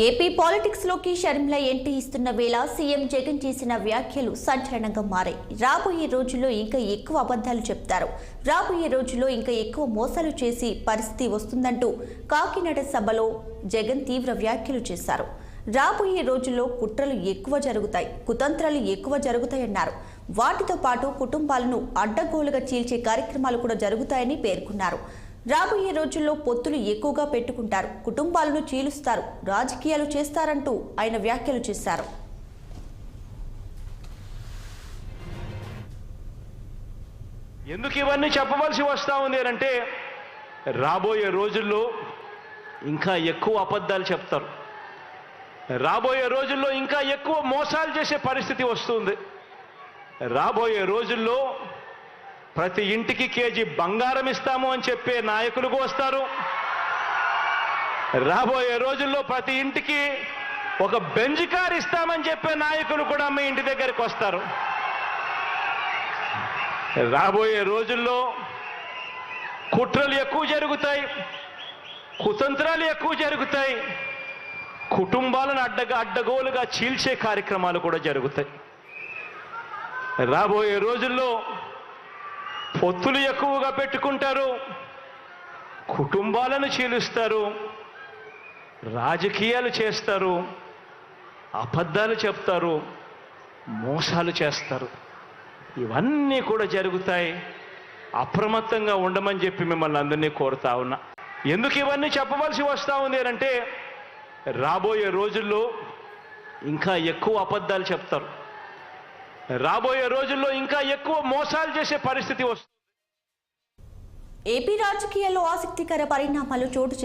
AP politics లోకి Sharmila entry ఇస్తున్న వేళ సీఎం జగన్ చేసిన వ్యాఖ్యలు సంచలనంగా మారాయి. రాబోయే రోజుల్లో ఇంకా ఎక్కువ అబద్ధాలు చెప్తారు, రాబోయే రోజుల్లో ఇంకా ఎక్కువ మోసాలు చేసి పరిస్థితి వస్తుందంటూ కాకినాడ సభలో జగన్ తీవ్ర వ్యాఖ్యలు చేశారు. రాబోయే రోజుల్లో కుట్రలు ఎక్కువ జరుగుతాయి, కుతంత్రాలు ఎక్కువ జరుగుతాయన్నారు. వాటితో పాటు కుటుంబాలను అడ్డగోలుగా చీల్చే కార్యక్రమాలు కూడా జరుగుతాయని పేర్కొన్నారు. రాబోయే రోజుల్లో పొత్తులు ఎక్కువగా పెట్టుకుంటారు, కుటుంబాలను చీలుస్తారు, రాజకీయాలు చేస్తారంటూ ఆయన వ్యాఖ్యలు చేశారు. ఎందుకు ఇవన్నీ చెప్పవలసి వస్తా ఉంది అంటే రాబోయే రోజుల్లో ఇంకా ఎక్కువ అబద్ధాలు చెప్తారు, రాబోయే రోజుల్లో ఇంకా ఎక్కువ మోసాలు చేసే పరిస్థితి వస్తుంది. రాబోయే రోజుల్లో ప్రతి ఇంటికి కేజీ బంగారం ఇస్తాము అని చెప్పే నాయకులు వస్తారు. రాబోయే రోజుల్లో ప్రతి ఇంటికి ఒక బెంజ్ కార్ ఇస్తామని చెప్పే నాయకులు కూడా మీ ఇంటి దగ్గరికి వస్తారు. రాబోయే రోజుల్లో కుట్రలు ఎక్కువ జరుగుతాయి, కుతంత్రాలు ఎక్కువ జరుగుతాయి, కుటుంబాలను అడ్డగోలుగా చీల్చే కార్యక్రమాలు కూడా జరుగుతాయి. రాబోయే రోజుల్లో పొత్తులు ఎక్కువగా పెట్టుకుంటారు, కుటుంబాలను చీలుస్తారు, రాజకీయాలు చేస్తారు, అబద్ధాలు చెప్తారు, మోసాలు చేస్తారు. ఇవన్నీ కూడా జరుగుతాయి. అప్రమత్తంగా ఉండమని చెప్పి మిమ్మల్ని అందరినీ కోరుతా ఉన్నా. ఎందుకు ఇవన్నీ చెప్పవలసి వస్తూ ఉంది అంటే రాబోయే రోజుల్లో ఇంకా ఎక్కువ అబద్ధాలు చెప్తారు, రాబోయే రోజుల్లో ఇంకా ఎక్కువ మోసాలు చేసే పరిస్థితి వస్తుంది. ఏపీ రాజకీయాల్లో ఆసక్తికర పరిణామాలు చోటు